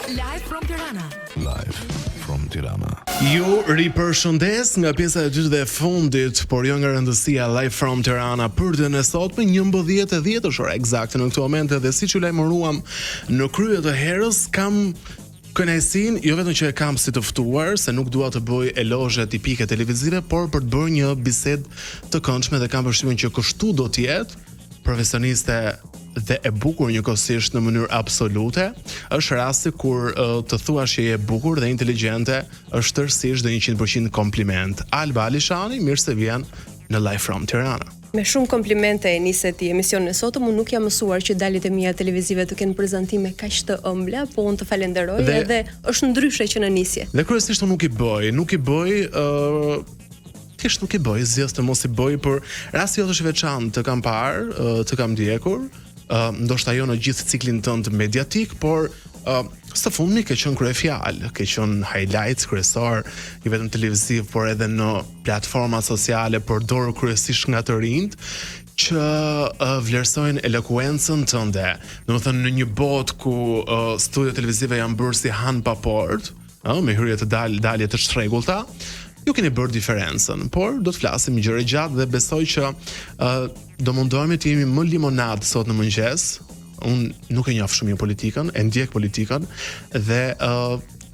Live from Tirana. Live from Tirana. Ju ripërshëndes nga pjesa e dytë dhe e fundit, por jo nga rëndësia Live from Tirana për ditën e sotme, 11:10 orë eksakte në këtë moment, dhe siç ju lajmëruam në krye të herës, kam kënaqësinë jo vetëm që e kam si të ftuar, se nuk dua të bëj elozhe tipike televizive, por për të bërë një bisedë të këndshme dhe kam përshtypjen që kështu do të jetë, profesioniste dhe e bukur njëkohësisht në mënyrë absolute. Është rasti kur të thuash që je bukur dhe inteligjente është tërësisht dhe 100% kompliment. Alba Alishani, mirë se vjen në Live from Tirana. Me shumë komplimente e niset i emisionin e sotëm, unë nuk jam mësuar që dalit e mia televizive të kenë prezantime kaq të ëmbla, po unë të falenderoj edhe është ndryshe që në nisje. Dhe kryesisht unë nuk i bëj thjesht nuk i bëj, zgjedh të mos i bëj, për rasti jo të veçantë të kam parë, të kam ndjekur, ndoshta jo në gjithë ciklin tënd mediatik, por së fundmi ke qenë kryefjalë, ke qenë highlights kryesor, jo vetëm televiziv, por edhe në platforma sociale, përdorur kryesisht nga të rinjt, që vlerësojnë elokuencën tënde. Domethënë në një botë ku studiot televizive janë bërë si han pa port, me hyrje të dalje të shtrregullta, ju keni bërë diferencën, por do të flasim gjëra gjatë dhe besoj që do mundohemi të jemi më limonad sot në mëngjes. Unë nuk e njoh shumë mirë politikën, e ndjek politikën dhe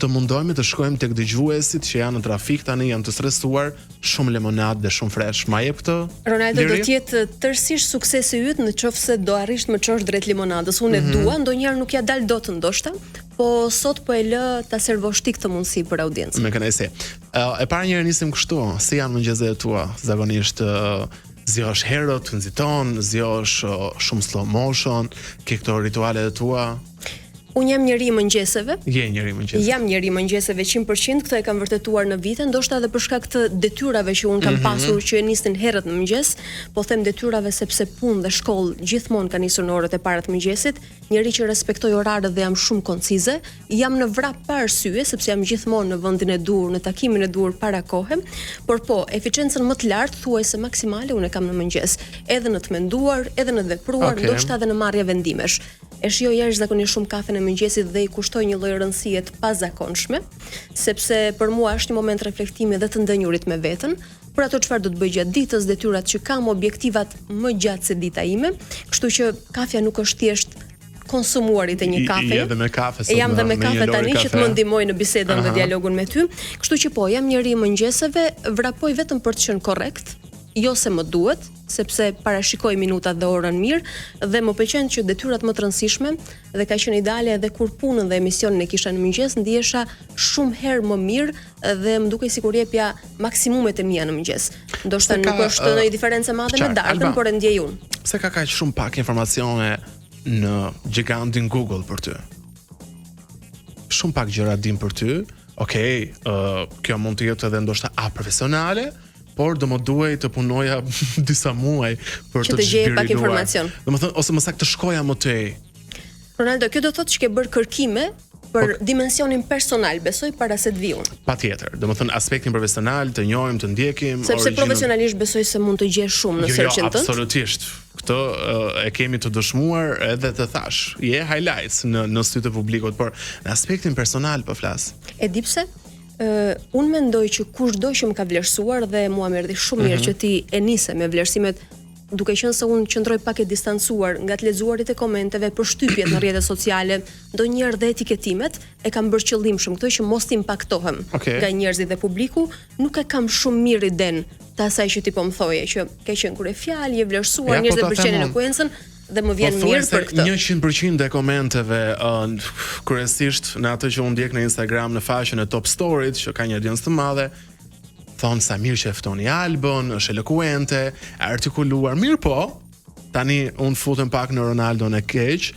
të mundohemi të shkojmë tek dëgjuesit që janë në trafik tani, janë të stresuar, shumë limonad dhe shumë fresh. Ma jep këtë? Ronaldo, do të jetë tërësisht suksesi yt nëse do arrish të më çosh drejt limonadës. Unë e dua, ndonjëherë nuk ja dal dot ndoshta, po sot po e lë ta servosh ti këtë mundësi për audiencën. Me kënaqësi. E para njëherë nisim kështu, si janë mëngjeset tua? Zakonisht zgjohesh herët, nxiton, zgjohesh shumë slow motion, ke këto ritualet e tua? Unë jam njeri i mëngjeseve. Je njeri i mëngjeseve. Jam njeri i mëngjeseve 100%, këtë e kam vërtetuar në vite, ndoshta edhe për shkak të detyrave që unë kam pasur që nisnin herët në mëngjes, po them detyrave sepse punë dhe shkollë gjithmonë kanë nisur në orët e para të mëngjesit, njeri që respektoj orarët dhe jam shumë koncize, jam në vrap pa arsye sepse jam gjithmonë në vendin e dur, në takimin e dur para kohe, por po, eficiencën më të lartë thuajse maksimale unë e kam në mëngjes, edhe në të menduar, edhe në vepruar, ndoshta edhe në marrje vendimesh. E shijoj jashtëzakonisht shumë kafen e mëngjesit dhe i kushtoj një lloj rëndësie të pazakonshme, sepse për mua është një moment reflektimi dhe të ndënjurit me veten, për ato çfarë do të bëj gjatë ditës, detyrat që kam, objektivat më gjatë se dita ime, kështu që kafja nuk është thjesht konsumuarit e një kafe. Edhe me kafe. Jam dhe me kafe tani që të më ndihmoj në bisedën dhe dialogun me ty. Kështu që po, jam njeri i mëngjeseve, vrapoj vetëm për të qenë korrekt, jo se më duhet, sepse parashikoj minutat dhe orën mirë dhe më pëlqen që detyrat më të rëndësishme dhe ka qenë ideale edhe kur punën dhe emisionin e kisha në mëngjes, ndihesha shumë herë më mirë dhe më dukej sikur jepja maksimumet e mia në mëngjes. Ndoshta nuk është ndonjë diferencë e madhe me darkën, por e ndjej unë. Pse ka kaq shumë pak informacione në gigantin Google për ty? Shumë pak gjëra dim për ty. Okej, kjo mund të jetë edhe ndoshta profesionale, por do më duhej të punoja disa muaj për të gjej pak informacion. Domethënë, ose më saktë të shkoja më tej. Ronaldo, kjo do thotë që ke bërë kërkime për dimensionin personal, besoj para se të vi unë. Patjetër. Domethënë aspektin profesional, të njohim, të ndjekim, sepse profesionalisht besoj se mund të gjesh shumë në search-in tënd. Absolutisht. Këtë e kemi të dëshmuar edhe të thash. Je highlights në sy të publikut, por në aspektin personal po flas. E di pse? Unë mendoj që kushdo që më ka vlerësuar dhe mua më erdhi shumë mirë që ti e nise me vlerësimet, duke qenë se unë qëndroj pak e distancuar nga të lexuarit e komenteve, përshtypjet në rrjetet sociale, ndonjëherë dhe etiketimet, e kam bërë qëllimshëm këtë që mos të impaktohem nga njerëzit dhe publiku, nuk e kam shumë mirë iden të asaj që ti po më thoje, që ke qenë kryefjalë, je vlerësuar, njerëzit pëlqejnë elokuencën dhe më vjen mirë për këtë. 100% e komenteve kryesisht në atë që unë ndjek në Instagram në faqen e Top Storyt, që ka një audiencë të madhe, thonë sa mirë që e ftoni Albën, është elokuente, e artikuluar, mirë po, tani unë futem pak në Ronaldon e keq.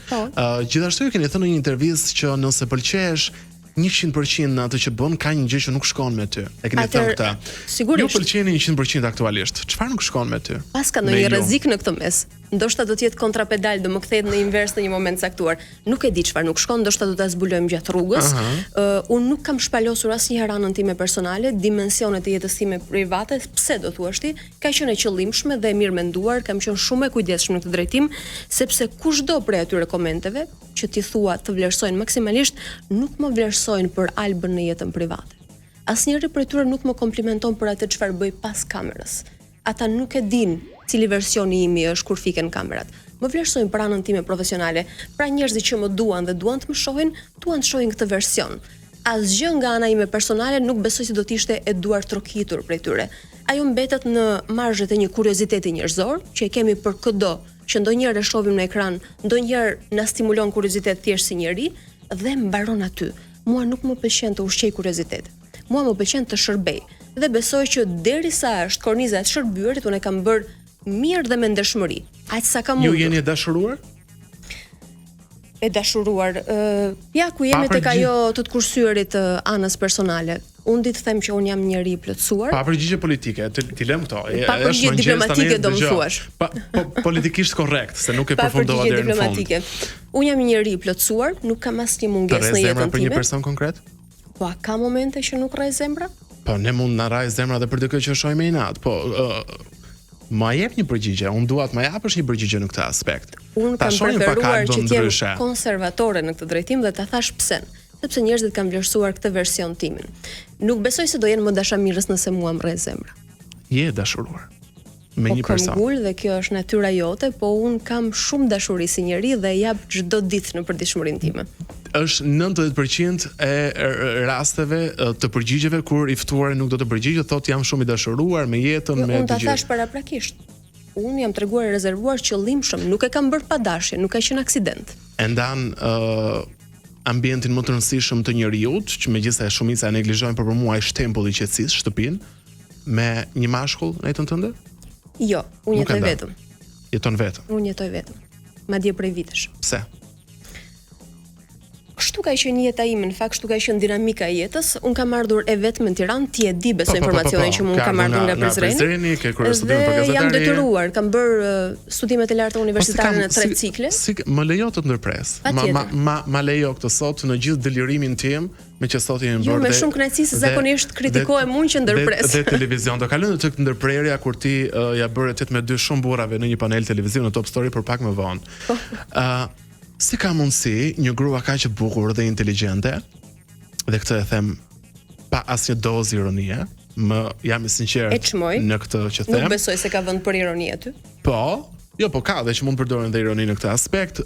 Gjithashtu ju keni thënë në një intervistë që nëse pëlqesh 100% në atë që bën, ka një gjë që nuk shkon me ty. E keni thënë këtë. Sigurisht. Ju pëlqeni 100% aktualisht. Çfarë nuk shkon me ty? Pas ka ndonjë rrezik në këtë mes. ndoshta do të jetë kontrapedal, do më kthehet në invers në një moment caktuar. Nuk e di çfarë nuk shkon, ndoshta do ta zbulojmë gjatë rrugës. Unë nuk kam shpalosur asnjëherë anën time personale, dimensionet e jetës time private, pse do thuash ti, ka qenë e qëllimshme dhe e mirë menduar, kam qenë shumë e kujdesshëm në këtë drejtim, sepse kushdo prej atyre komenteve që ti thua të vlerësojnë maksimalisht, nuk më vlerësojnë për Albën në jetën private. Asnjëri prej tyre nuk më komplimenton për atë çfarë bëj pas kamerës. Ata nuk e din cili versioni imi është kur fiken kamerat. Më vlerësojnë për anën time profesionale. Pra njerëzit që më duan dhe duan të më shohin, duan të shohin këtë version. Asgjë nga ana ime personale nuk besoj se do të ishte e duar trokitur prej tyre. Ajo mbetet në marzhet e një kurioziteti njerëzor, që e kemi për çdo, që ndonjëherë e shohim në ekran, ndonjëherë na stimulon kuriozitet thjesht si njeri dhe mbaron aty. Mua nuk më pëlqen të ushqej kuriozitet. Mua më pëlqen të shërbej. Dhe besoj që derisa është korniza e shërbyerit, unë e kam bërë mirë dhe me ndershmëri. Aq sa kam mundur. Ju jeni e dashuruar? E dashuruar. Ja ku jemi tek ajo të kursyerit anës personale. Unë di të them që unë jam njeri i plotësuar. Pa përgjigje politike, ti lëm këto. Pa përgjigje diplomatike do më thuash. Politikisht korrekt, se nuk e përfundova deri në fund. Unë jam njeri i plotësuar, nuk kam asnjë mungesë në jetën time. Për një person konkret? Po ka momente që nuk rrej zemra? Po ne mund na rrej zemra edhe për të që shohim me inat. Po ma jep një përgjigje, unë dua të ma japësh një përgjigje në këtë aspekt. Unë kam preferuar që të jem konservatore në këtë drejtim dhe ta thash pse. Sepse njerëzit kanë vlerësuar këtë version timin. Nuk besoj se do jenë më dashamirës nëse mua më rrej zemra. Je dashuruar me një person. Po kam gul dhe kjo është natyra jote, po unë kam shumë dashuri si njeri dhe jap çdo ditë në përditshmërinë time. Është 90% e rasteve të përgjigjeve kur i ftuari nuk do të përgjigjë, thotë jam shumë i dashuruar me jetën, me unë ta thash paraprakisht. Unë jam treguar e rezervuar qëllimshëm, nuk e kam bërë pa dashje, nuk ka qenë aksident. E ndan ambientin më të rëndësishëm të njerëzit, që megjithëse shumica e neglizhojnë, por për mua është tempulli i qetësisë, shtëpinë, me një mashkull në jetën tënde? Jo, unë jetoj vetëm. Jeton vetëm? Unë jetoj vetëm. Madje prej vitesh. Pse? Kështu ka qenë jeta ime, në fakt kështu ka qenë dinamika e jetës. Un kam ardhur e vetëm në Tiranë, ti e di besoj informacionin që un kam ardhur nga Prizreni. Dhe jam detyruar, kam bërë studimet e larta universitare në 3 cikle. Si më lejo të ndërpres. Ma lejo këtë sot në gjithë delirimin tim, me që sot jemi bërë. Me shumë kënaqësi se zakonisht kritikohem unë që ndërpres. Dhe televizion do kalojmë tek ndërprerja kur ti ja bëre 8-2 shumë burrave në një panel televiziv në Top Story për pak më vonë. Si ka mundësi një grua kaq e bukur dhe inteligjente, dhe këtë e them pa asnjë dozë ironie, jam i sinqert në këtë që them. Nuk besoj se ka vend për ironi aty. Po, jo, po ka dhe që mund përdoren dhe ironi në këtë aspekt.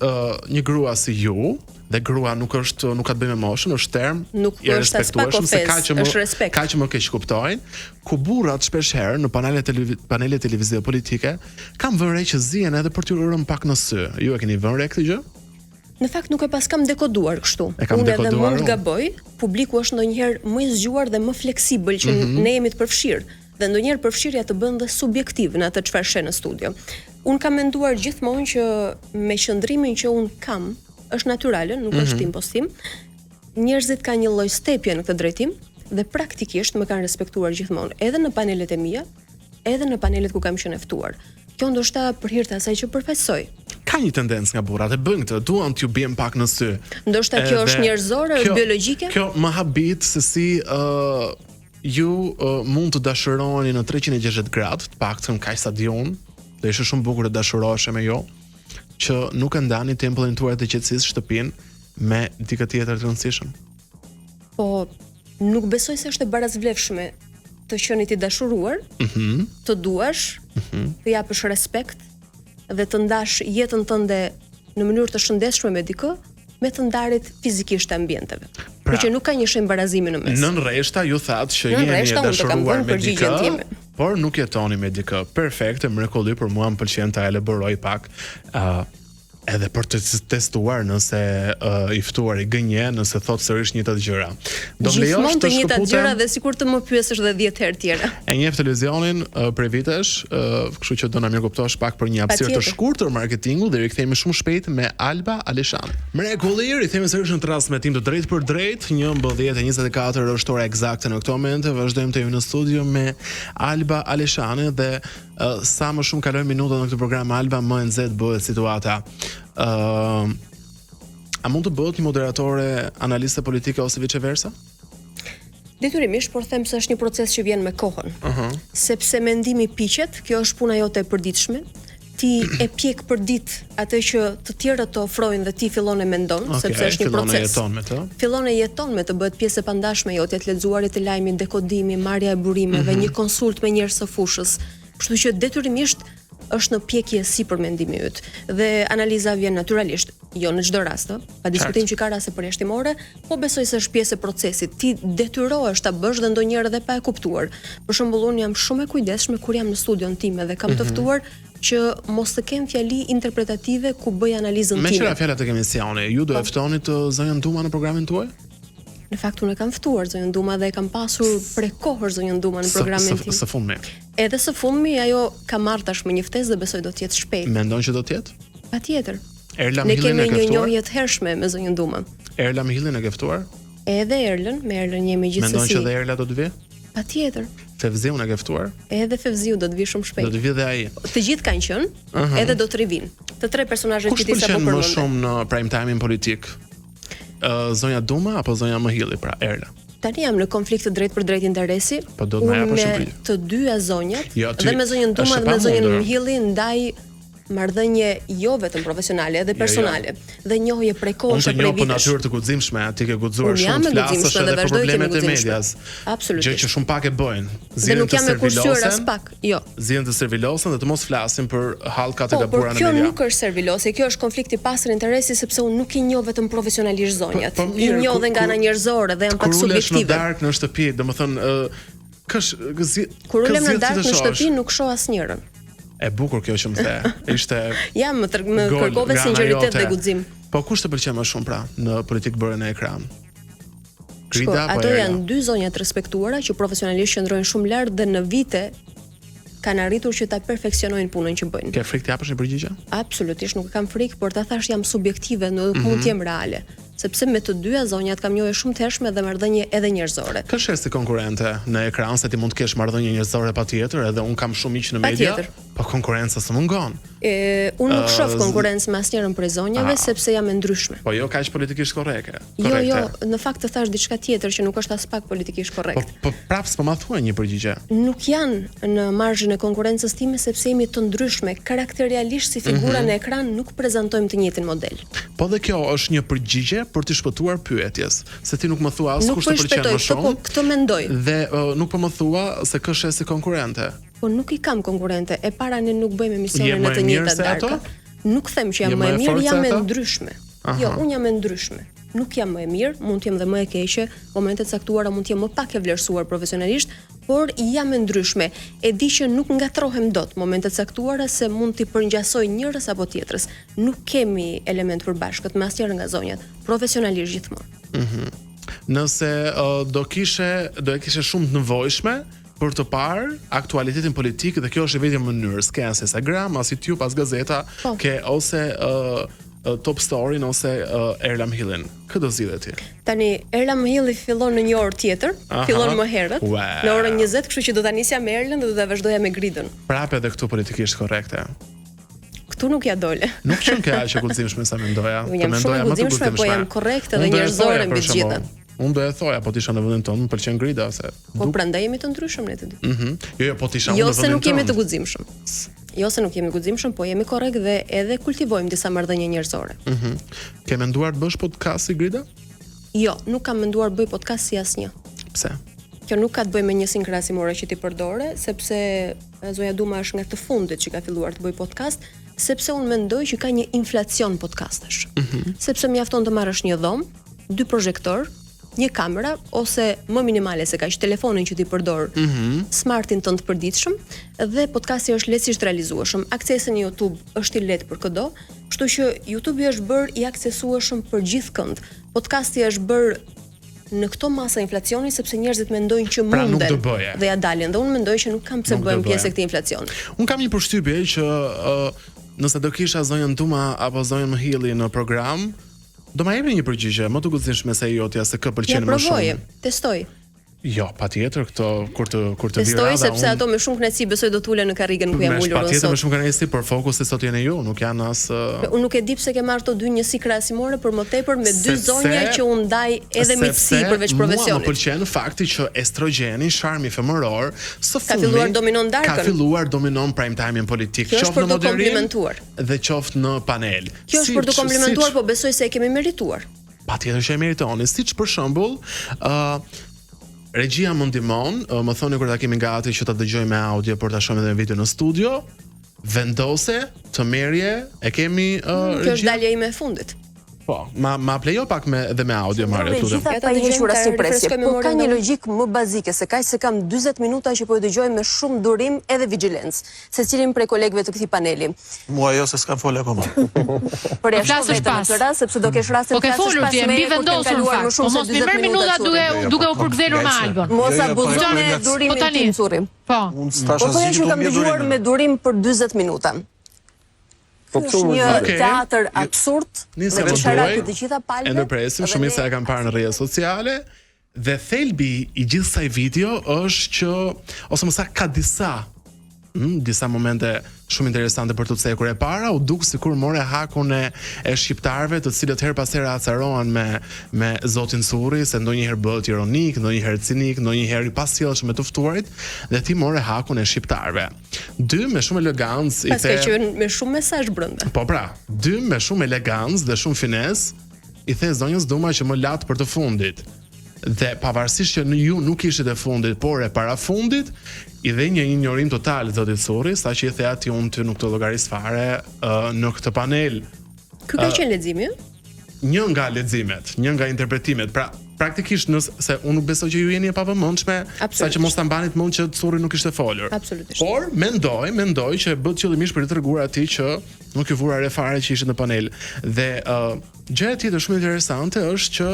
Një grua si ju, dhe grua nuk ka të bëjë me moshën, është term i respektueshëm, se ka që më keq kuptojnë, ku burrat shpesh herë në panele televizive politike kam vënë re që zihen edhe për t'u rënë pak në sy. Ju e keni vënë re këtë gjë? Në fakt nuk e pas kam dekoduar kështu. Unë edhe mund gaboj, publiku është ndonjëherë më i zgjuar dhe më fleksibël që ne jemi të përfshirë. Dhe ndonjëherë përfshirja të bën dhe subjektiv në atë çfarë sheh në studio. Unë kam menduar gjithmonë që me qëndrimin që unë kam, është natyrale, nuk është impostim. Njerëzit kanë një lloj stepje në këtë drejtim dhe praktikisht më kanë respektuar gjithmonë, edhe në panelet e mia, edhe në panelet ku kam qenë e ftuar. Kjo ndoshta për hir të asaj që përfaqësoj. Ka një tendencë nga burrat e bëjnë këtë, duan t'ju bien pak në sy. Ndoshta kjo është njerëzore, është biologjike? Kjo më habit se si ju mund të dashuroheni në 360 gradë, të paktën kaq sa di unë, do ishte shumë bukur të dashurohesh me jo, që nuk e ndani tempullin tuaj të qetësisë, shtëpinë me dikë tjetër të rëndësishëm. Po, nuk besoj se është e barazvlefshme të qeni ti dashuruar, të duash, të japësh respekt dhe të ndash jetën tënde në mënyrë të shëndetshme me dikë, me të ndarit fizikisht të ambienteve. Por që nuk ka një shenjë barazimi në mes. Nën rreshta ju thatë që jeni e dashuruar me dikë, por nuk jetoni me dikë. Perfekte, mrekulli, për mua më pëlqen ta elaboroj pak edhe për të testuar nëse i ftuari gënje, nëse thot sërish një të gjëra. Do më lejosh të shkëputem të gjëra dhe sikur të më pyesësh edhe 10 herë tjera. E njeh televizionin prej vitesh, kështu që do na mirë kuptosh pak për një hapësirë të shkurtër marketingu dhe rikthehemi shumë shpejt me Alba Aleshan. Mrekulli, rikthehemi sërish në transmetim të drejtë për drejtë, 11:24 është ora eksakte në këtë moment. Vazhdojmë të jemi në studio me Alba Aleshan dhe sa më shumë kalojnë minuta në këtë program Alba, më e nxehtë bëhet situata. A mund të bëhet një moderatore analiste politike ose viceversa? Detyrimisht, por them se është një proces që vjen me kohën. Sepse mendimi piqet, kjo është puna jote e përditshme. Ti e pjek për ditë atë që të tjerët të ofrojnë dhe ti fillon e mendon, sepse është një proces. Fillon e jeton me të bëhet pjesë e pandashme jote, të lexuarit të lajmit, dekodimi, marrja e burimeve, një konsult me njerëz së fushës. Kështu që detyrimisht është në pjekje sipër mendimi yt. Dhe analiza vjen natyralisht, jo në çdo rast, pa diskutim që ka raste përjashtimore, po besoj se është pjesë e procesit. Ti detyrohesh ta bësh dhe ndonjëherë edhe pa e kuptuar. Për shembull, unë jam shumë e kujdesshme kur jam në studion tim dhe kam të ftuar që mos të kem fjali interpretative ku bëj analizën time. Me çfarë fjalë të kemi emisioni? Ju do e ftoni të zonjën Duma në programin tuaj? Në fakt unë kam ftuar zonjën Duma dhe e kam pasur prej kohësh zonjën Duma në programin tim. Së fundmi. Edhe së fundmi ajo ka marrë tashmë një ftesë dhe besoj do të jetë shpejt. Mendon që do të jetë? Patjetër. Ne kemi një njohje të hershme me zonjën Duma. Erla Mihillin e ke ftuar? Edhe Erlën, me Erlën jemi gjithsesi. Mendon që edhe Erla do të vi? Patjetër. Fevziun e ke ftuar? Edhe Fevziu do të vi shumë shpejt. Do të vi dhe ai. Të gjithë kanë qenë, edhe do të rivin. Të tre personazhet që ti sapo përmendë. Kush pëlqen më shumë në prime time-in politik? Zonja Duma apo zonja Mihilli, pra Erla? Tani jam në konflikt të drejtë për drejtë interesi. Po do të më japësh shpërblyer. Të dyja zonjat, dhe me zonjën Duma dhe me zonjën Mihilli ndaj marrëdhënie jo vetëm profesionale, edhe personale, dhe njohje prej kohësh e prej vitesh. Unë po natyrë të guximshme, ti ke guxuar shumë të flasësh edhe për problemet e medias. Absolutisht. Gjë që shumë pak e bëjnë. Dhe nuk jam e kursyer as pak. Jo. Zihen të servilosën dhe të mos flasin për hallkat e gabuara në media. Kjo nuk është servilose, kjo është konflikt i pastër interesi sepse unë nuk i njoh vetëm profesionalisht zonjat. I njoh dhe nga ana njerëzore dhe janë pak subjektive. Kur në darkë në shtëpi, domethënë kur ulem në darkë në shtëpi nuk shoh asnjërin. E bukur kjo që më the. Ishte ja më kërkove sinqeritet dhe guxim. Po kush të pëlqen më shumë pra në politikë bërë në ekran? Grida apo ato janë dy zonja të respektuara që profesionalisht qëndrojnë shumë lart dhe në vite kanë arritur që ta perfeksionojnë punën që bëjnë. Ke frikë të japësh një përgjigje? Absolutisht nuk kam frikë, por ta thash jam subjektive, nuk mund të jem reale. Sepse me të dyja zonjat kam njohje shumë të hershme dhe marrëdhënie edhe njerëzore. Ka shes si konkurrente në ekran se ti mund të kesh marrëdhënie njerëzore patjetër, edhe un kam shumë miq në media, po konkurrenca s'më ngon. Unë nuk shoh konkurrencë me asnjërin prej zonjave sepse jam e ndryshme. Po jo kaq politikisht korrekte. Jo, në fakt të thash diçka tjetër që nuk është as pak politikisht korrekt. Po prapë s'po ma thuaj një përgjigje. Nuk janë në marzhin e konkurrencës time sepse jemi të ndryshme, karakterialisht si figura në ekran nuk prezantojmë të njëjtin model. Po dhe kjo është një përgjigje për të shpëtuar pyetjes, se ti nuk më thua as kush të pëlqen më shumë. Po këtë mendoj. Dhe nuk po më thua se kë shes si konkurrente. Po nuk i kam konkurrente. E para ne nuk bëjmë emisione në të njëjtat darka. Nuk them që jam më e mirë, jam e ndryshme. Jo, unë jam e ndryshme. Nuk jam më e mirë, mund të jem dhe më e keqe, momentet caktuara mund të jem më pak e vlerësuar profesionalisht, por jam e ndryshme. E di që nuk ngatrohem dot momentet caktuara se mund t'i përngjasoj njërës apo tjetrës. Nuk kemi element përbashkët me asnjërin nga zonjat, profesionalisht gjithmonë. Nëse do e kishe shumë të nevojshme për të parë aktualitetin politik, dhe kjo është vetëm mënyrë, s'ke as Instagram, as YouTube, as gazeta, ke ose Top Story ose Erla Mihillin. Kë do zgjidhe ti? Tani Erla Mihilli fillon në një orë tjetër, fillon më herët, në orën 20, kështu që do ta nisja me Erlën dhe do ta vazhdoja me Gridën. Prapë edhe këtu politikisht korrekte. Këtu nuk ja dole. Nuk qen ke aq e guximshme sa mendoja. Jam shumë e guximshme, po jam korrekte dhe njerëzore mbi të gjitha. Unë do e thoja, po t'isha në vendin tonë, më pëlqen Grida se. Po prandaj jemi të ndryshëm ne të dy. Jo, po t'isha unë në vendin tonë. Jo se nuk jemi të guximshëm. Jo se nuk jemi guximshëm, po jemi korrekt dhe edhe kultivojmë disa marrëdhënie njerëzore. Ke menduar të bësh podcast si Grida? Jo, nuk kam menduar bëj podcast si asnjë. Pse? Kjo nuk ka të bëjë me njësinë krahasimore që ti përdore, sepse zonja Duma është nga të fundit që ka filluar të bëj podcast, sepse unë mendoj që ka një inflacion podcastesh. Sepse mjafton të marrësh një dhomë, 2 projektor, një kamera ose më minimale se kaq telefonin që ti përdor, smartin tënd të përditshëm, dhe podcasti është lehtësisht realizueshëm. Aksesi në YouTube është i lehtë për çdo, kështu që YouTube është bërë i aksesueshëm për gjithëkënd. Podcasti është bërë në këto masa inflacioni sepse njerëzit mendojnë që munden dhe ja dalin, dhe unë mendoj që nuk kam pse bëjmë pjesë e këtij inflacioni. Unë kam një përshtypje që nëse do kisha zonjën Duma apo zonjën Mihilli në program, do ma jepni një përgjigje më të guximshme se jotja se kë pëlqen më shumë. Testoj. Jo, patjetër këto kur të vi rada. Sepse ato me shumë kënaqësi besoj do tulen në karrigën ku jam ulur sot. Patjetër me shumë kënaqësi, por fokusi sot jeni ju, nuk janë as Unë nuk e di pse ke marrë këto dy njësi krahasimore, por më tepër me dy zonja që unë ndaj edhe miqësi përveç profesionit. Mua më pëlqen fakti që estrogeni, sharmi femëror, së ka filluar dominon darkën. Ka filluar dominon prime time-in politik, qoftë në moderim dhe qoftë në panel. Kjo është për të komplimentuar, po besoj se e kemi merituar. Patjetër që e meritoni, siç për shembull, regjia më ndihmon, më thoni kur ta kemi gati që ta dëgjojmë me audio por ta shohim edhe në video në studio. Vendose të merje, e kemi Kjo është dalja ime e fundit. Po, ma plejo pak edhe me audio Marja, lutem. Gjithë pa i hequr asnjë presje. Po ka një logjik më bazike se kaq se kam 40 minuta që po e dëgjoj me shumë durim edhe vigjilencë, secilin prej kolegëve të këtij paneli. Mua jo se s'kam folë akoma. Por ja shoh vetëm këtë rast sepse do kesh rastin të flasësh pas me kur të kaluar më shumë se 40 minuta duke u përkthyer me Albon. Mos abuzon me durimin tim Surri. Po. Po thoya që kam dëgjuar me durim për 40 minuta. Është një teatr absurd, me çfarë të gjitha palëve. E ndërpresim, shumica e kanë parë në rrjetet sociale dhe thelbi i gjithë kësaj video është që ose më saktë ka disa momente shumë interesante për të cekur e para, u duk sikur more hakun e shqiptarëve, të cilët her pas here acarohen me zotin Surri se ndonjëherë bëhet ironik, ndonjëherë cinik, ndonjëherë i pasjellshëm me të ftuarit, dhe ti more hakun e shqiptarëve. Dy me shumë elegancë i the. Paske që me shumë mesazh brenda. Po pra, dy me shumë elegancë dhe shumë finesë i the zonjës Duma që më lat për të fundit. Dhe pavarësisht që ju nuk ishit e fundit, por e para fundit, i dhe një injorim total zotit Surri, saqë i the aty unë ty nuk të llogaris fare në këtë panel. Ky ka qenë leximi? Një nga leximet, një nga interpretimet. Pra, praktikisht se unë nuk besoj që ju jeni e pavëmendshme, saqë mos ta mbanit mend që Surri nuk ishte folur. Absolutisht. Por mendoj që bëhet qëllimisht për të treguar atij që nuk i vura re fare që ishte në panel. Dhe gjëja tjetër shumë interesante është që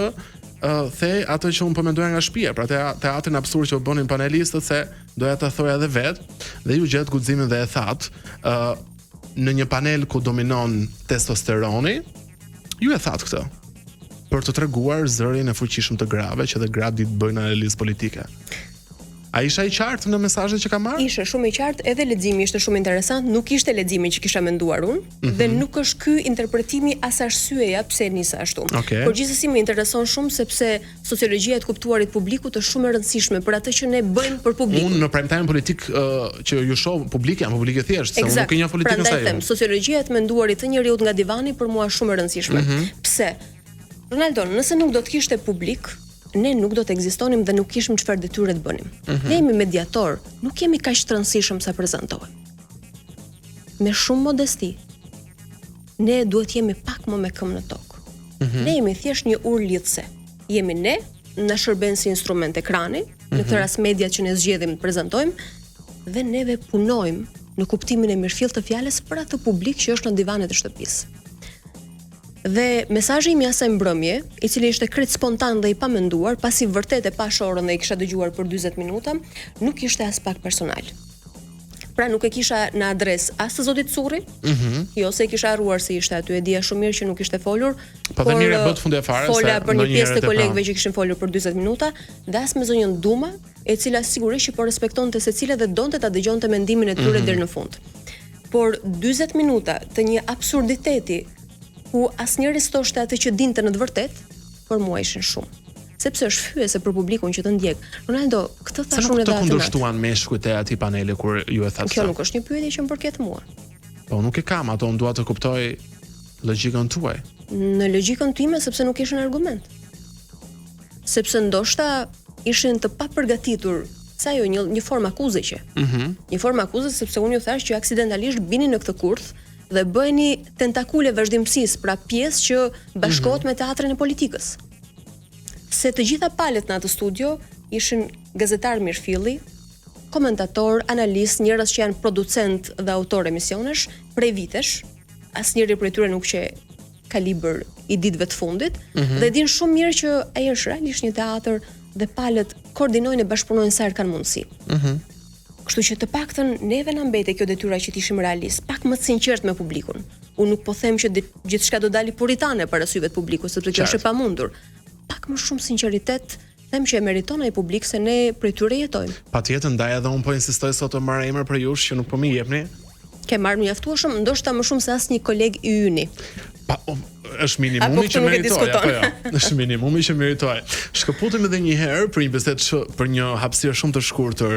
the ato që unë po mendoja nga shtëpia, pra teatrin absurd që u bënin panelistët, se doja ta thoja edhe vet, dhe ju gjet guximin dhe e thatë, në një panel ku dominon testosteroni, ju e thatë këtë për të treguar zërin e fuqishëm të grave, që dhe gratë ditë bëjnë analizë politike. A isha i qartë në mesazhet që ka marrë? Isha shumë i qartë, edhe leximi ishte shumë interesant, nuk ishte leximi që kisha menduar unë, dhe nuk është ky interpretimi as arsyeja pse nisa ashtu. Por gjithsesi më intereson shumë sepse sociologjia e të kuptuarit publikut është shumë e rëndësishme për atë që ne bëjmë për publikun. Unë në prime time politik që ju shoh publik jam publik e thjeshtë, se unë nuk e njoh politikën sa ju. Sociologjia e të menduarit të njeriut nga divani për mua është shumë e rëndësishme. Pse? Ronaldo, nëse nuk do të kishte publik, ne nuk do të ekzistonim dhe nuk kishim çfarë detyre të bënim. Ne jemi mediator, nuk jemi kaq të rëndësishëm sa prezantohem. Me shumë modesti, ne duhet jemi pak më me këmbë në tokë. Ne jemi thjesht një urë lidhse. Jemi ne, na shërben si instrument ekrani, në këtë rast mediat që ne zgjedhim të prezantojmë, dhe neve punojmë në kuptimin e mirëfillt të fjalës për atë publik që është në divanet e shtëpisë. Dhe mesazhi im i asaj mbrëmje, i cili ishte krejt spontan dhe i pamenduar, pasi vërtet e pash orën dhe i kisha dëgjuar për 40 minuta, nuk ishte as pak personal. Pra nuk e kisha në adres as të zotit Surri, jo se e kisha harruar se ishte aty, e dija shumë mirë që nuk ishte folur, por dhe njëre bët fundë e fare, fola për një pjesë të kolegëve që kishin folur për 40 minuta, dhe as me zonjën Duma, e cila sigurisht që po respektonte secila dhe donte ta dëgjonte mendimin e tyre deri në fund. Por 40 minuta të një absurditeti ku asnjëri s'toshte atë që dinte në të vërtet, për mua ishin shumë. Sepse është fyese për publikun që të ndjek. Ronaldo, këtë thash unë edhe atë. Sa nuk të kundërshtuan meshkujt e atij paneli kur ju e thatë? Kjo nuk është një pyetje që më përket mua. Po nuk e kam, ato unë dua të kuptoj logjikën tuaj. Në logjikën time sepse nuk kishin argument. Sepse ndoshta ishin të papërgatitur, sa jo një formë akuzeqe. Një formë akuzë sepse unë ju thash që aksidentalisht bini në këtë kurth dhe bëheni tentakule vazhdimësisë, pra pjesë që bashkohet me teatrin e politikës. Se të gjitha palët në atë studio ishin gazetar mirëfilli, komentator, analist, njerëz që janë producent dhe autor emisionesh prej vitesh, asnjëri prej tyre nuk që kalibër i ditëve të fundit, dhe din shumë mirë që ai është realisht një teatr dhe palët koordinojnë e bashkëpunojnë sa kanë mundësi. Kështu që të paktën neve na mbete kjo detyra që të ishim realist, pak më të sinqert me publikun. Unë nuk po them që gjithçka do dali puritane para syve të publikut, sepse kjo është e pamundur. Pak më shumë sinqeritet them që e meriton ai publik se ne prej tyre jetojmë. Patjetër, ndaj edhe un po insistoj sot të marr emër për jush që nuk po më jepni. Ke marrë mjaftueshëm, ndoshta më shumë se asnjë koleg i yni. Pa, është minimumi që meritoj, apo jo? Është minimumi që meritoj. Shkëputemi edhe një herë për një bisedë për një hapësirë shumë të shkurtër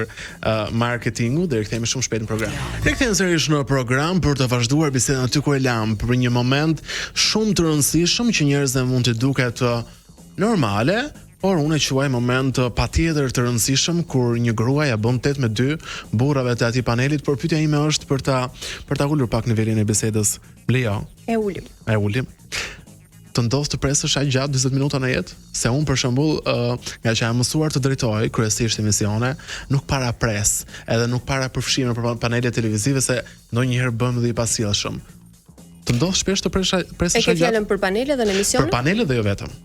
marketingu, dhe rikthehemi shumë shpejt në program. Rikthehemi sërish në program për të vazhduar bisedën aty ku e lam, për një moment shumë të rëndësishëm që njerëzve mund të duket normale, por unë e quaj moment patjetër të rëndësishëm kur një grua ja bën 8-2 burrave të atij panelit, por pyetja ime është për ta ulur pak nivelin e bisedës. Lejo. E ulim. Të ndodh të presësh aq gjatë 40 minuta në jetë? Se unë për shembull, nga që jam mësuar të drejtoj kryesisht emisione, nuk para pres, edhe nuk para përfshirje për panele televizive se ndonjëherë bëm dhe i pasjellshëm. Të ndodh shpesh të presësh aq gjatë? E ke fjalën për panele dhe në emisione? Për panele dhe jo vetëm.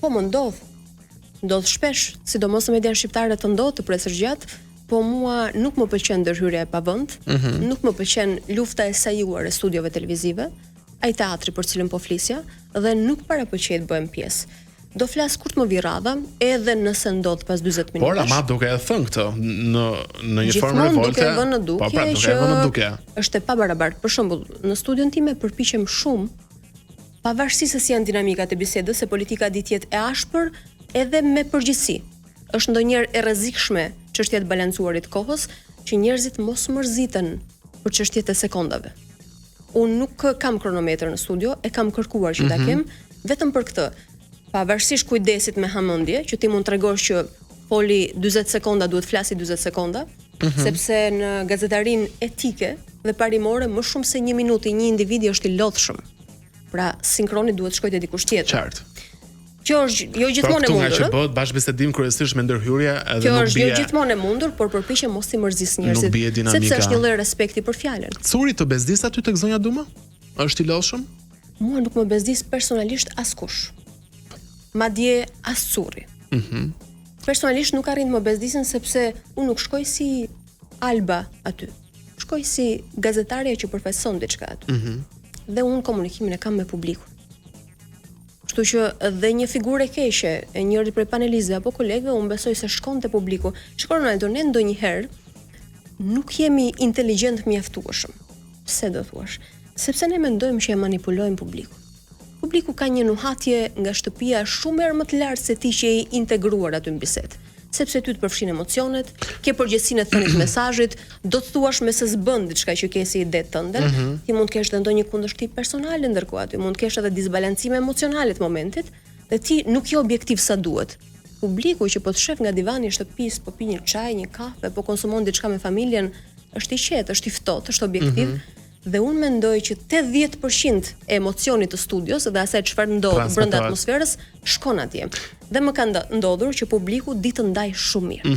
Po më ndodh shpesh, sidomos në media shqiptare të ndodh të presësh gjatë, po mua nuk më pëlqen ndërhyrja e pavend, nuk më pëlqen lufta e sajuar e studiove televizive, ai teatri për cilën po flisja, dhe nuk parapëlqej të bëhem pjesë. Do flas kur të më vi radha, edhe nëse ndodh pas 40 minutash. Por ama duke e thënë këtë në një formë revolte. Duke vënë në dukje që është e pabarabartë. Për shembull, në studion time përpiqem shumë, pavarësisht se si janë dinamikat e bisedës, se politika ditë jetë e ashpër edhe me përgjithësi. Është ndonjëherë e rrezikshme çështja e balancuarit kohës, që njerëzit mos mërziten për çështjet e sekondave. Unë nuk kam kronometër në studio, e kam kërkuar që ta kem, vetëm për këtë. Pavarësisht kujdesit me hamendje, që ti mund tregosh që foli 40 sekonda, duhet flasi 40 sekonda, sepse në gazetarinë etike dhe parimore më shumë se 1 minutë i një individi është i lodhshëm. Pra sinkroni duhet shkojë te dikush tjetër. Qartë. Kjo është jo gjithmonë e mundur. Kjo që bëhet bashkëbisedim kryesisht me ndërhyrje edhe nuk bie. Kjo është jo gjithmonë e mundur, por përpiqem mos i mërzis njerëzit, sepse është një lloj respekti për fjalën. Curi të bezdis aty tek zonja Duma? Është i lodhshëm? Mua nuk më bezdis personalisht askush. Madje as curi. Personalisht nuk arrin të më bezdisin sepse unë nuk shkoj si Alba aty. Shkoj si gazetarja që përfaqëson diçka aty. Dhe unë komunikimin e kam me publikun. Kështu që dhe një figurë e keqe e njëri prej panelistëve apo kolegëve, unë besoj se shkon te publiku. Shkon Ronaldo, ne ndonjëherë nuk jemi inteligjent mjaftueshëm. Pse do thuash? Sepse ne mendojmë që e manipulojmë publikun. Publiku ka një nuhatje nga shtëpia shumë herë më të lartë se ti që je i integruar aty në bisedë. Sepse ty të përfshin emocionet, ke përgjegjësinë e thënit mesazhit, do të thuash me se s'bën diçka që ke si ide tënde, ti mund të kesh edhe ndonjë kundërshtim personale ndërkohë aty, mund të kesh edhe disbalancime emocionale të momentit, dhe ti nuk je objektiv sa duhet. Publiku që po të shef nga divani i shtëpisë, po pi një çaj, një kafe, po konsumon diçka me familjen, është i qetë, është i ftohtë, është objektiv. Dhe unë mendoj që 80% e emocionit të studios dhe asaj çfarë ndodh brenda atmosferës shkon atje. Dhe më ka ndodhur që publiku di të ndaj shumë mirë.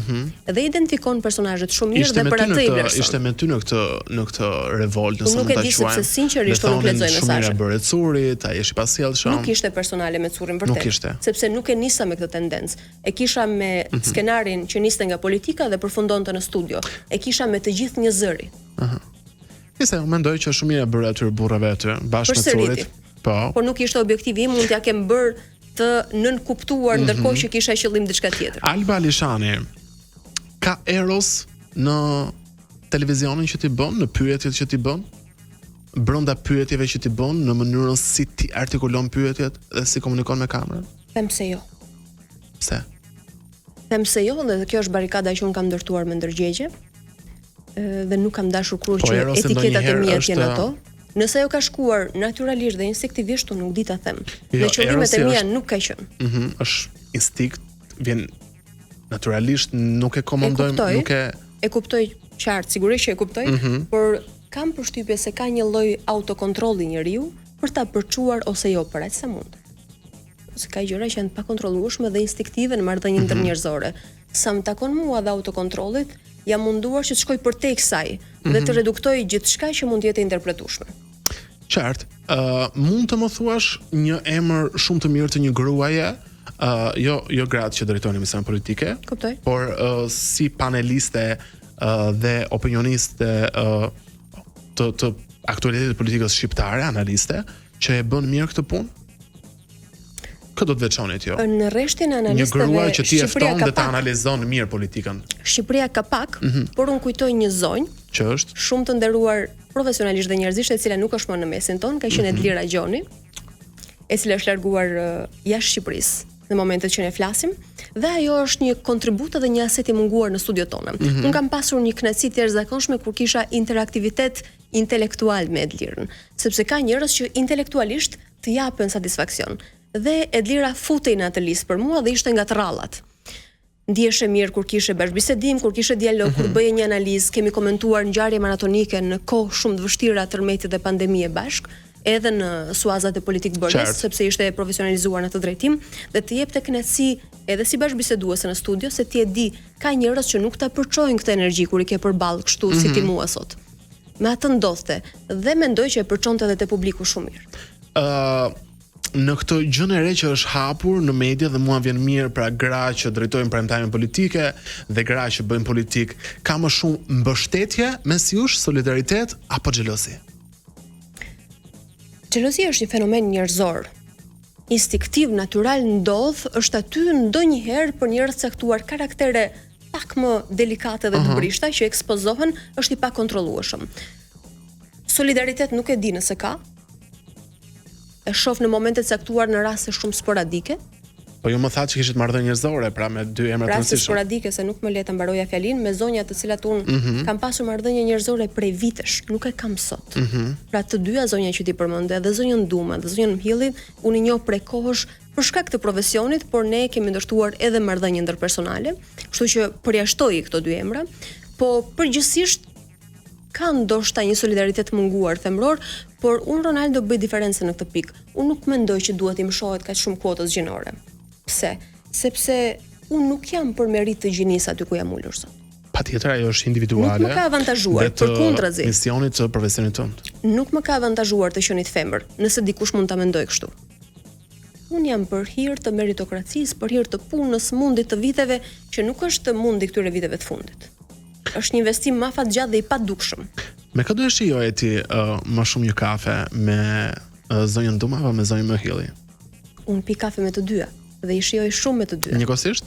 Dhe identifikon personazhet shumë mirë dhe për atë i vlerëson. Ishte me ty në këtë revolt, nëse mund ta quajmë. Nuk e di sepse sinqerisht unë nuk lexoj mesazhe. Shumë bëre curit, ai është i pasjellshëm. Nuk ishte personale me curin vërtet. Sepse nuk e nisa me këtë tendencë. E kisha me skenarin që niste nga politika dhe përfundonte në studio. E kisha me të gjithë një zëri. Nëse unë mendoj që shumë mirë bërë atyre burrave aty, bashkë me curit. Po. Por nuk ishte objektivi im, mund t'ja kem bërë të nënkuptuar ndërkohë që kisha qëllim diçka tjetër. Alba Alishani ka eros në televizionin që ti bën, në pyetjet që ti bën, brenda pyetjeve që ti bën, në mënyrën si ti artikulon pyetjet dhe si komunikon me kamerën? Them se jo. Pse? Them se jo, dhe kjo është barikada që unë kam ndërtuar me ndërgjegje. Dhe nuk kam dashur kur që etiketat e mia të jenë ato. Nëse ajo ka shkuar natyralisht dhe instinktivisht, unë nuk di ta them. Dhe qëllimet e mia nuk ka qenë. Është instinkt, vjen natyralisht, nuk e komandojmë, nuk e kuptoj qartë, sigurisht që e kuptoj, por kam përshtypje se ka një lloj autokontrolli njeriu për ta përçuar ose jo për aq sa mund. Se ka gjëra që janë pa kontrollueshme dhe instinktive në marrëdhënie ndërnjerëzore. Sa më takon mua dhe autokontrollit, jam munduar që të shkoj përtej kësaj dhe të reduktoj gjithçka që mund të jetë interpretueshme. Qartë. Mund të më thuash një emër shumë të mirë të një gruaje, jo gratë që drejtojnë emision politike, kuptoj, por si paneliste dhe opinioniste të aktualitetit politikës shqiptare, analiste, që e bën mirë këtë punë? Kë do të veçonit jo? Në rreshtin e analistëve, një grua që ti e fton dhe ta analizon mirë politikën. Shqipëria ka pak, por unë kujtoj një zonjë që është shumë të nderuar profesionalisht dhe njerëzisht, e cila nuk është më në mesin ton, ka qenë Edlira Gjoni, e cila është larguar jashtë Shqipërisë në momentet që ne flasim, dhe ajo është një kontribut dhe një aset i munguar në studio tonë. Unë kam pasur një kënaqësi të jashtëzakonshme kur kisha interaktivitet intelektual me Edlirën, sepse ka njerëz që intelektualisht të japen satisfaksion. Dhe Edlira futej në atë listë për mua dhe ishte nga të rrallat. Ndiheshe mirë kur kishe bashkëbisedim, kur kishe dialog, kur bëje një analizë, kemi komentuar ngjarje maratonike në kohë shumë të vështira tërmeti dhe pandemie bashk, edhe në suazat e politikë bërës, sepse ishte profesionalizuar në të drejtim, dhe të jep të kënaqësi edhe si bashkëbiseduese në studio, se ti e di, ka njerëz që nuk ta përçojnë këtë energji kur i ke përballë kështu si ti mua sot. Me atë ndodhte dhe mendoj që e përçonte edhe te publiku shumë mirë. Në këtë gjën e re që është hapur në media dhe mua vjen mirë pra gra që drejtojnë prime time politike dhe gra që bëjnë politik, ka më shumë mbështetje mes jush, solidaritet apo xhelozi? Xhelozia është një fenomen njerëzor. Instinktiv, natyral, ndodh, është aty ndonjëherë për njerëz të caktuar karaktere pak më delikate dhe të brishta që ekspozohen, është i pakontrollueshëm. Solidaritet nuk e di nëse ka. E shoh në momente të caktuar në raste shumë sporadike. Po ju më thatë që kishit marrëdhënie njerëzore, pra me dy emra të rëndësishëm. rëndësishëm. Sporadike, se nuk më le ta mbaroja fjalinë, me zonja të cilat unë kam pasur marrëdhënie njerëzore prej vitesh, nuk e kam sot. Pra të dyja zonja që ti përmendë, edhe zonjën Duma dhe zonjën Mhilli, unë i njoh prej kohësh për shkak të profesionit, por ne kemi ndërtuar edhe marrëdhënie ndërpersonale, kështu që përjashtoi këto dy emra, po përgjithsisht ka ndoshta një solidaritet munguar themror, por unë Ronaldo bëj diferencën në këtë pikë. Unë nuk mendoj që duhet i mshohet kaq shumë kuotës gjinore. Pse? Sepse unë nuk jam për merit të gjinisë aty ku jam ulur sot. Patjetër ajo është individuale. Nuk më ka avantazhuar, përkundrazi. Misionit të profesionit tënd. Nuk më ka avantazhuar të qenit femër, nëse dikush mund ta mendoj kështu. Unë jam për hir të meritokracisë, për hir të punës, mundit të viteve që nuk është mundi këtyre viteve të fundit. Është një investim më afatgjatë dhe i padukshëm. Me kë do e shijoje ti më shumë një kafe me zonjën Duma apo me zonjën Mhilli? Unë pi kafe me të dyja dhe i shijoj shumë me të dyja. Njëkohësisht?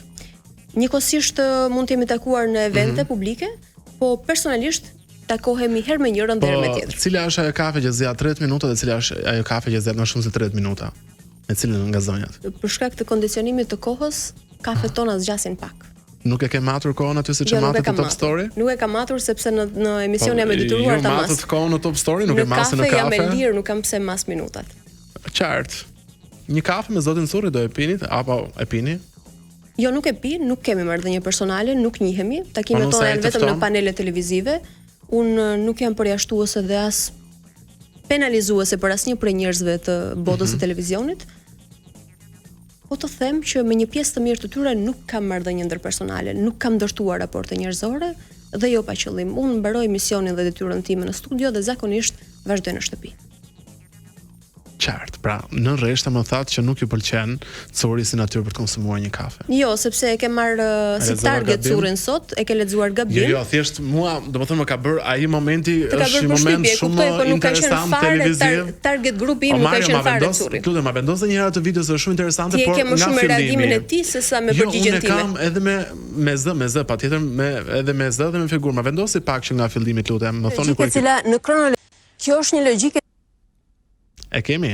Njëkohësisht mund të jemi takuar në evente publike, po personalisht takohemi herë me njërin dhe herë me tjetrin. Cila është ajo kafe që zgjat 30 minuta dhe cila është ajo kafe që zgjat më shumë se 30 minuta? Me cilën nga zonjat? Për shkak të kondicionimit të kohës, kafet tona zgjasin pak. Nuk e ke matur kohën aty siç e matur në Top Story? Nuk e kam matur sepse në emision jam e detyruar ta mas. Ju matët kohën në Top Story, nuk e masën në kafe. Në kafe jam e lirë, nuk kam pse mas minutat. Qartë. Një kafe me zotin Surri do e pinit apo e pini? Jo, nuk e pi, nuk kemi marrëdhënie personale, nuk njihemi. Takimet tona janë vetëm në panele televizive. Unë nuk jam përjashtuese dhe as penalizuese për asnjë prej njerëzve të botës së televizionit. Po të them që me një pjesë të mirë të tyre nuk kam marrëdhënie ndërpersonale, nuk kam ndërtuar raporte njerëzore dhe jo pa qëllim. Unë mbaroj misionin dhe detyrën time në studio dhe zakonisht vazhdoj në shtëpi. Qartë, pra në rreshtë më thatë që nuk ju pëlqen Curi si natyrë për të konsumuar një kafe. Jo, sepse e ke marrë si target Curin sot, e ke lexuar gabim. Jo, thjesht mua, domethënë më ka bërë ai momenti është një moment shumë interesant televiziv. Target grupi im nuk ka qenë fare Curi. Lutem, ma vendos edhe një herë të videos është shumë interesante, por nga fillimi. Ti ke më shumë reagimin e tij se sa me përgjigjen time. Jo, unë kam edhe me z, patjetër edhe me z dhe me figurë. Ma vendosi pak që nga fillimi, lutem, më thoni ku e cila në kronologji. Kjo është një logjikë. E kemi?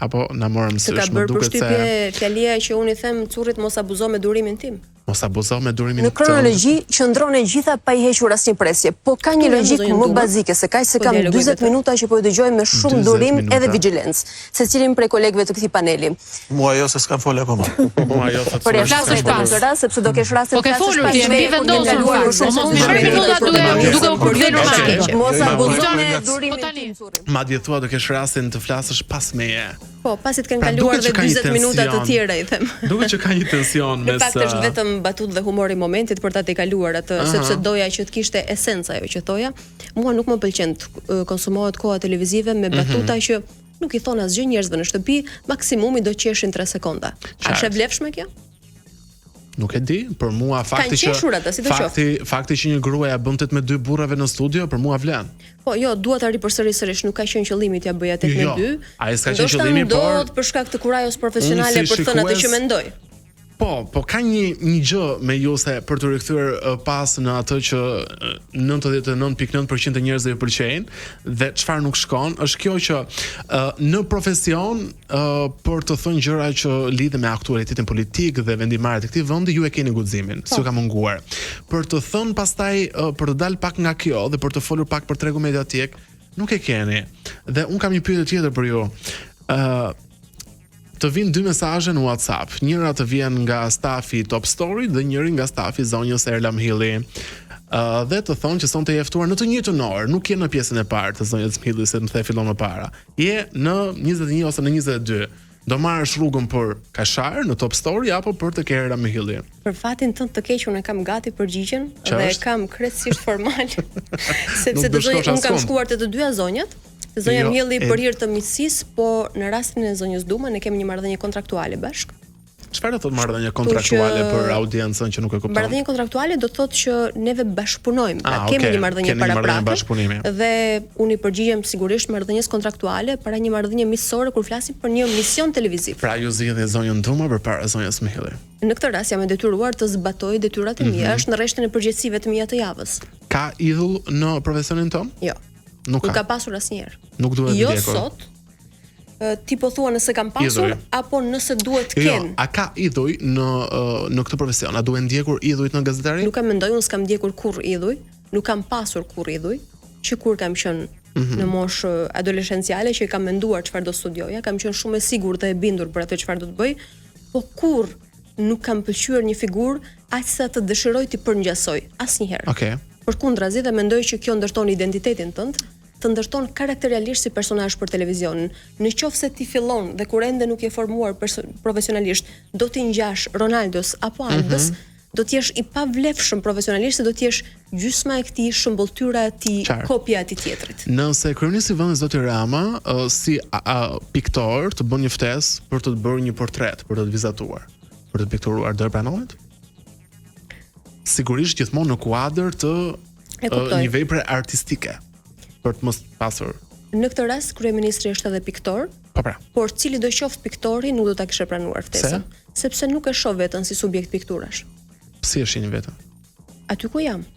Apo na morëm së më duket se... Të ka bërë përshtypje fjalia që unë i them Currit mos abuzo me durimin tim. Mos abuzo me durimin tim. Në kronologji qëndron e gjitha pa i hequr asnjë presje, po ka një logjikë më bazike se kaq se kam 40 minuta që po e dëgjoj me shumë durim edhe vigjilencë, secilin prej kolegëve të këtij paneli. Mua jo se s'kam folë akoma. Mua jo thotë. Por flasësh pas rast sepse do kesh rastin të flasësh pas. Po ke vendosur më shumë minuta duke u përkthyer normalisht. Mos abuzo me durimin tim. Madje thua do kesh rastin të flasësh pas meje. Po, pasi të kenë kaluar dhe 40 minuta të tjera, i them. Duket që ka një tension mes. Në fakt është vetëm batut dhe humori i momentit për ta tejkaluar atë, sepse doja që të kishte esenca ajo që thoja. Mua nuk më pëlqen të konsumohet koha televizive me batuta që nuk i thon asgjë njerëzve në shtëpi, maksimumi do qeshin 3 sekonda. A është e vlefshme kjo? Nuk e di, për mua fakti që një gruaja bën 8 burrave në studio, për mua vlen. Po, jo, dua ta ripërsërisërish, nuk ka qenë qëllimi t'ja bëja 8-2. Ai s'ka qenë qëllimi, por ndodh për shkak të kurajos profesionale për të thënë atë që mendoj. Po ka një gjë me ju se për të rikthyer pas në atë që 99.9% e njerëzve ju pëlqejnë dhe çfarë nuk shkon, është kjo që në profesion për të thënë gjëra që lidhen me aktualitetin politik dhe vendimarrjet e këtij vendi ju e keni guximin, s'u ka munguar. Për të thënë pastaj për të dalë pak nga kjo dhe për të folur pak për tregu mediatik, nuk e keni. Dhe un kam një pyetje tjetër për ju. Të vinë 2 mesazhe në WhatsApp. Njëra të vjen nga stafi Top Story dhe njëri nga stafi zonjës Erla Mhilli. Dhe të thonë që sonte je ftuar në të njëjtën orë, nuk je në pjesën e parë të zonjës Mhilli se më the fillon më para. Je në 21 ose në 22. Do marrësh rrugën për Kashar në Top Story apo për të Erla Mhilli? Për fatin tënd të keq unë kam gati përgjigjen dhe kam krejtësisht formal. Sepse unë kam shkuar te të dyja zonjat. Zonja Mhilli për hir të miqësisë, po në rastin e zonjës Duma ne kemi një marrëdhënie kontraktuale bashk. Çfarë do thotë marrëdhënie kontraktuale për audiencën që nuk e kupton? Marrëdhënie kontraktuale do thotë që neve bashkëpunojmë, kemi një marrëdhënie paraprake. Dhe unë i përgjigjem sigurisht marrëdhënies kontraktuale para një marrëdhënie miqësore kur flasim për një mision televiziv. Pra ju zgjidhni zonjën Duma përpara zonjës Mhilli. Në këtë rast jam e detyruar të zbatoj detyrat e mia, është në rreshtin e përgjegjësive të mia të javës. Ka idhull në profesionin ton? Jo. Nuk ka pasur asnjëherë. Nuk duhet jo sot. Ti po thua nëse kam pasur apo nëse duhet të ken. A ka idhuj në këtë profesion? A duhet ndjekur idhujt në gazetari? Nuk kam mendoj, unë s'kam ndjekur kurrë idhuj, nuk kam pasur kurrë idhuj, që kur kam qenë në moshë adoleshenciale që kam menduar çfarë do studioja, kam qenë shumë e sigurt dhe e bindur për atë çfarë do të bëj, po kurrë nuk kam pëlqyer një figurë aq sa të dëshiroj të përngjasoj asnjëherë. Okej. Përkundrazi dhe mendoj që kjo ndërton identitetin tënd, të ndërton karakterialisht si personazh për televizionin. Në qoftë se ti fillon dhe kur ende nuk je formuar profesionalisht, do t'i ngjash Ronaldos apo Albës, do të jesh i pavlefshëm profesionalisht, do të jesh gjysma e këtij, shëmbulltyra e tij, kopja e atij tjetrit. Nëse kryeministri i vendit zoti Rama si piktor të bën një ftesë për të bërë një portret, për të vizatuar, për të pikturuar, do e pranohet? Sigurisht gjithmonë në kuadër të një vepre artistike për të mos pasur. Në këtë rast kryeministri është edhe piktor. Po pra. Por cili do qoftë piktori nuk do ta kishte pranuar ftesën, sepse nuk e shoh veten si subjekt pikturash. Si e shihni veten? Aty ku jam.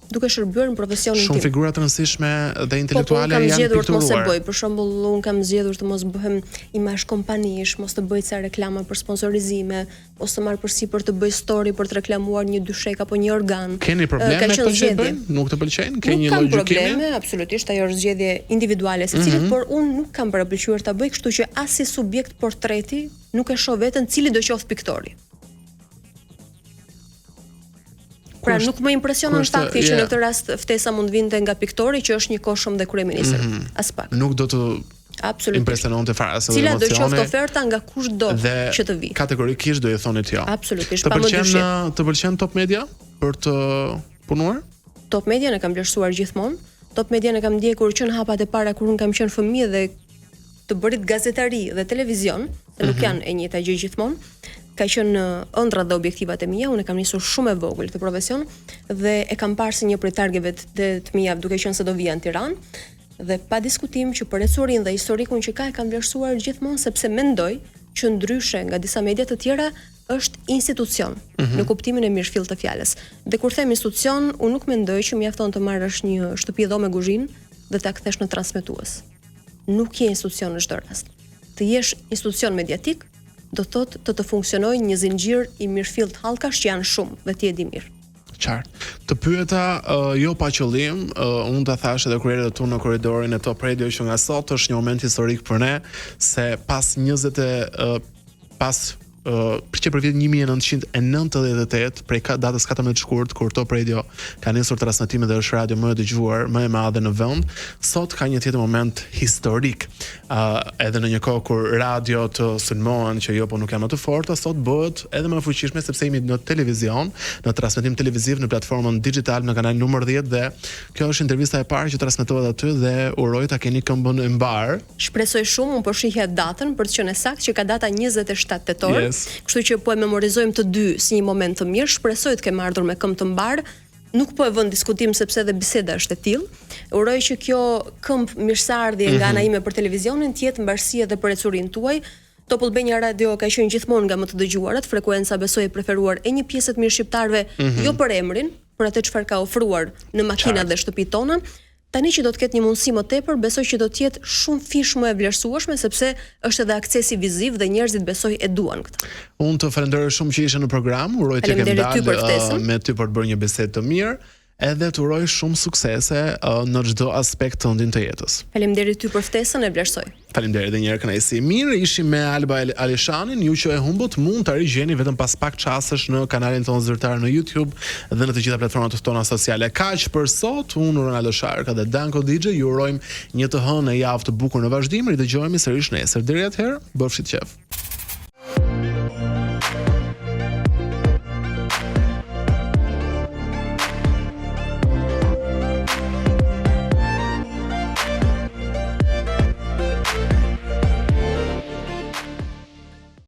Duke shërbyer në profesionin tim. Shumë figura të rëndësishme dhe intelektuale janë pikturuar. Mos e bëj. Për shembull, un kam zgjedhur të mos bëhem imazh kompanish, mos të bëj ca reklama për sponsorizime, ose të marr përsipër të bëj story për të reklamuar një dyshek apo një organ. Keni probleme me këtë që bëjnë? Nuk të pëlqejnë? Ke një lloj gjykimi? Nuk kam probleme, absolutisht, ajo është zgjedhje individuale secilit, por un nuk kam përpëlqyer ta bëj, kështu që as si subjekt portreti nuk e shoh veten cili do qoftë piktori. Pra nuk më impresionon fakti që në këtë rast ftesa mund vinte nga piktori që është një koshëm dhe kryeministër. As pak. Nuk do të impresiononte fare asë cila do qoftë oferta nga kushdo që të vi. Kategorikisht do i thonit jo. Absolutisht, pa më dyshim. Të pëlqen Top Media për të punuar? Top Media e kam vlerësuar gjithmonë. Top Media e kam ndjekur që në hapat e para kur un kam qenë fëmijë dhe të bërit gazetari dhe televizion, se nuk janë e njëjta gjë gjithmonë. Ka qenë ëndrat dhe objektivat e mia, unë kam nisur shumë e vogël këtë profesion dhe e kam parë si një prej targeve të mia duke qenë se do vija në Tiranë dhe pa diskutim që për ecurin dhe historikun që ka e kam vlerësuar gjithmonë sepse mendoj që ndryshe nga disa media të tjera është institucion në kuptimin e mirëfillt të fjalës. Dhe kur them institucion, unë nuk mendoj që mjafton të marrësh një shtëpi dhomë kuzhinë dhe ta kthesh në transmetues. Nuk je institucion në çdo rast. Të jesh institucion mediatik do thotë të funksionojë një zinxhir i mirëfillt hallkash që janë shumë dhe ti e di mirë. Qartë. Të pyeta jo pa qëllim, unë ta thash edhe kur erdhe tu në korridorin e Top Radio që nga sot është një moment historik për ne, se pas që për vitin 1998, prej datës 14 shkurt, kur Top Radio ka nisur transmetimin dhe është radio më e dëgjuar, më e madhe në vend, sot ka një tjetër moment historik. Edhe në një kohë kur radio të sulmohen që jo po nuk janë më të forta, sot bëhet edhe më e fuqishme sepse jemi në televizion, në transmetim televiziv në platformën digital në kanalin numër 10 dhe kjo është intervista e parë që transmetohet aty dhe uroj ta keni këmbën e mbar. Shpresoj shumë, unë po shihja datën për të qenë saktë që ka data 27 tetor. ditës. Kështu që po e memorizojmë të dy si një moment të mirë, shpresoj të kem ardhur me këmbë të mbar. Nuk po e vën diskutim sepse edhe biseda është e tillë. Uroj që kjo këmbë mirëseardhje nga ana ime për televizionin të jetë mbarësi edhe për ecurinë tuaj. Top Albania Radio ka qenë gjithmonë nga më të dëgjuarat, frekuenca besoj e preferuar e një pjesë të mirë shqiptarëve, jo për emrin, por atë çfarë ka ofruar në makinat dhe shtëpitë tona. Tani që do të ketë një mundësi më tepër, besoj që do të jetë shumë fish më e vlerësueshme sepse është edhe aksesi viziv dhe njerëzit besoj e duan këtë. Unë të falenderoj shumë që ishe në program, uroj të kem dalë me ty për të bërë një bisedë të mirë, edhe të uroj shumë suksese në çdo aspekt të ndin të jetës. Faleminderit ty për ftesën, e vlerësoj. Faleminderit edhe një herë, kënaqësi. Mirë, ishim me Alba Alishanin, ju që e humbët mund ta rigjeni vetëm pas pak çastesh në kanalin tonë zyrtar në YouTube dhe në të gjitha platformat tona sociale. Kaq për sot, unë Ronaldo Sharka dhe Danko DJ ju urojmë një të hënë javë të bukur në vazhdim. Ridëgjohemi sërish nesër. Deri atëherë, bëfshit qef.